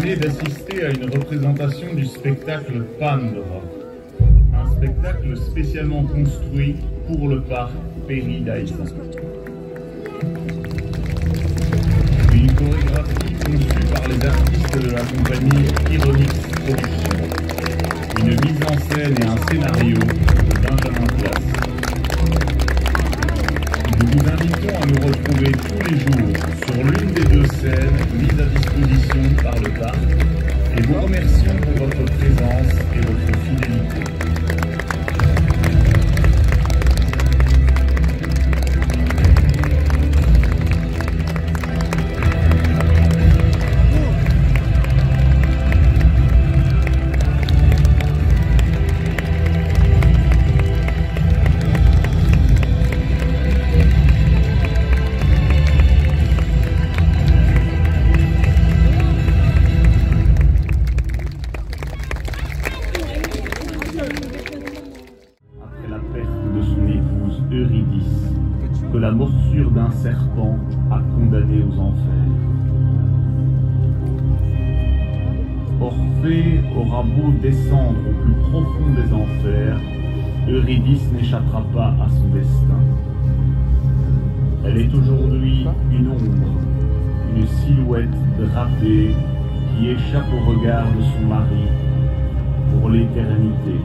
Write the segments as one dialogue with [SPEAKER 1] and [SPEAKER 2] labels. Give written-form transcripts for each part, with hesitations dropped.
[SPEAKER 1] venez d'assister à une représentation du spectacle Pandora, un spectacle spécialement construit pour le parc Péri d'Aïsa. Une chorégraphie conçue par les artistes de la compagnie Ironix Productions, une mise en scène et un scénario de Benjamin Place. Nous vous invitons à nous retrouver tous les jours sur l'une des deux scènes mises à disposition par le parc et vous remercions pour votre présence et votre fidélité. Après la perte de son épouse Eurydice, que la morsure d'un serpent a condamné aux enfers. Orphée aura beau descendre au plus profond des enfers, Eurydice n'échappera pas à son destin. Elle est aujourd'hui une ombre, une silhouette drapée qui échappe au regard de son mari pour l'éternité.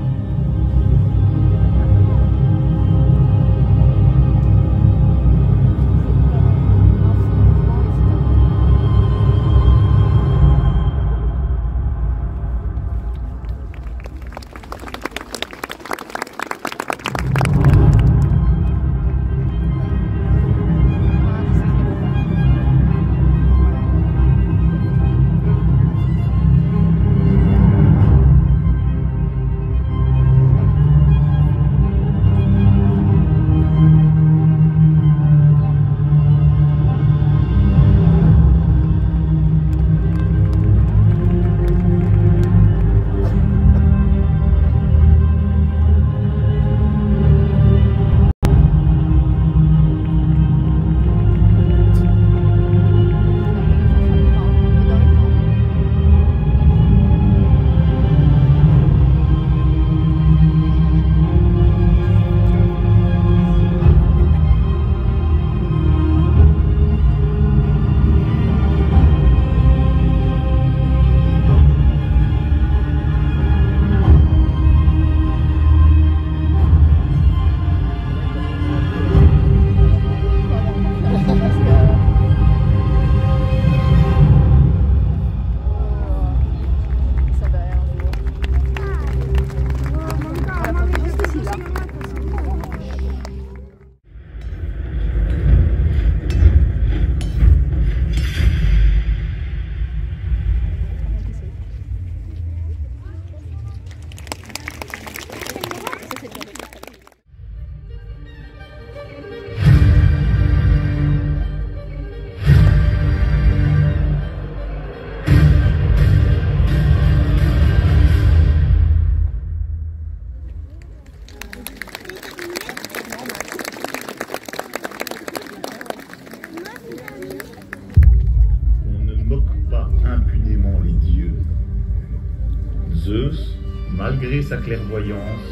[SPEAKER 1] Zeus, malgré sa clairvoyance,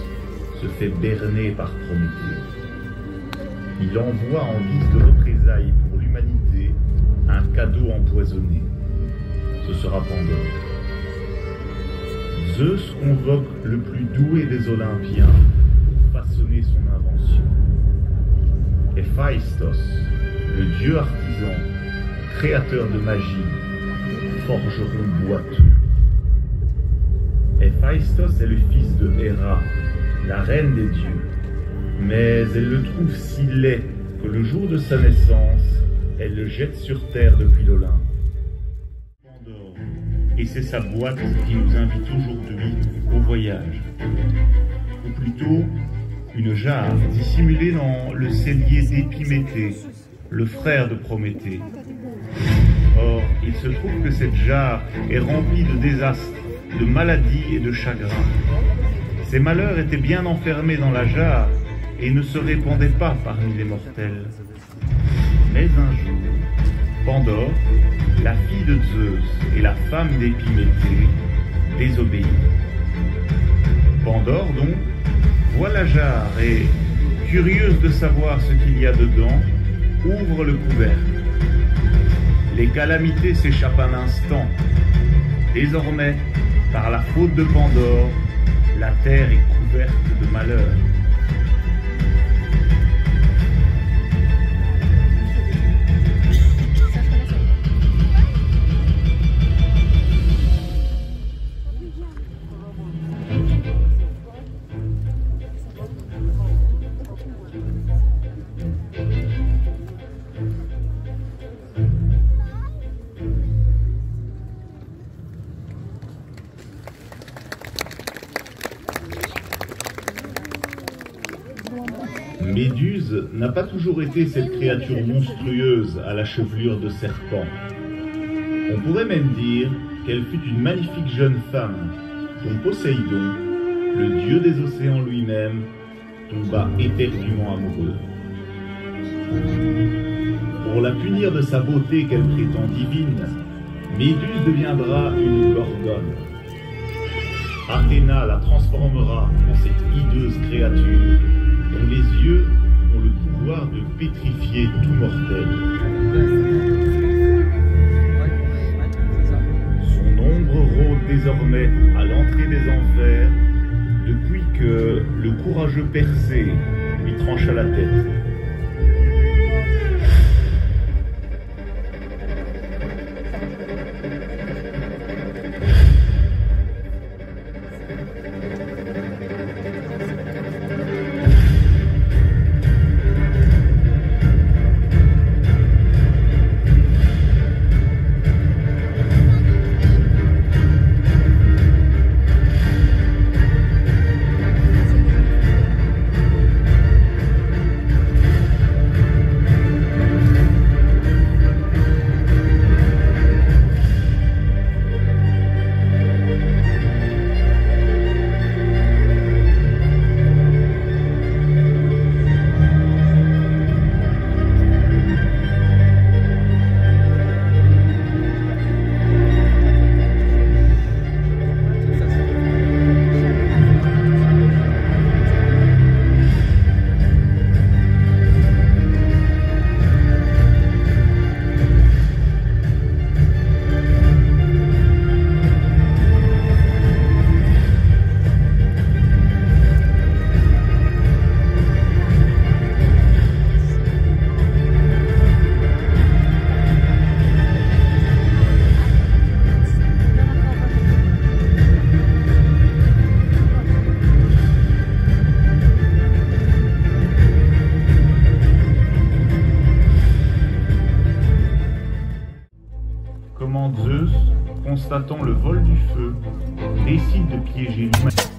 [SPEAKER 1] se fait berner par Prométhée. Il envoie en guise de représailles pour l'humanité un cadeau empoisonné. Ce sera Pandore. Zeus convoque le plus doué des Olympiens pour façonner son invention. Héphaïstos, le dieu artisan, créateur de magie, forgeron boiteux. Héphaïstos est le fils de Héra, la reine des dieux, mais elle le trouve si laid que le jour de sa naissance, elle le jette sur terre depuis l'Olympe. Et c'est sa boîte qui nous invite aujourd'hui au voyage. Ou plutôt, une jarre dissimulée dans le cellier d'Épiméthée, le frère de Prométhée. Or, il se trouve que cette jarre est remplie de désastres, de maladies et de chagrins. Ces malheurs étaient bien enfermés dans la jarre et ne se répandaient pas parmi les mortels. Mais un jour, Pandore, la fille de Zeus et la femme d'Épiméthée, désobéit. Pandore donc voit la jarre et, curieuse de savoir ce qu'il y a dedans, ouvre le couvercle. Les calamités s'échappent un instant. Désormais, par la faute de Pandore, la terre est couverte de malheur. Méduse n'a pas toujours été cette créature monstrueuse à la chevelure de serpent. On pourrait même dire qu'elle fut une magnifique jeune femme dont Poséidon, le dieu des océans lui-même, tomba éperdument amoureux. Pour la punir de sa beauté qu'elle prétend divine, Méduse deviendra une gorgone. Athéna la transformera en cette hideuse créature dont les yeux ont le pouvoir de pétrifier tout mortel. Son ombre rôde désormais à l'entrée des enfers depuis que le courageux Persée lui trancha la tête. Comment Zeus, constatant le vol du feu, décide de piéger l'humanité.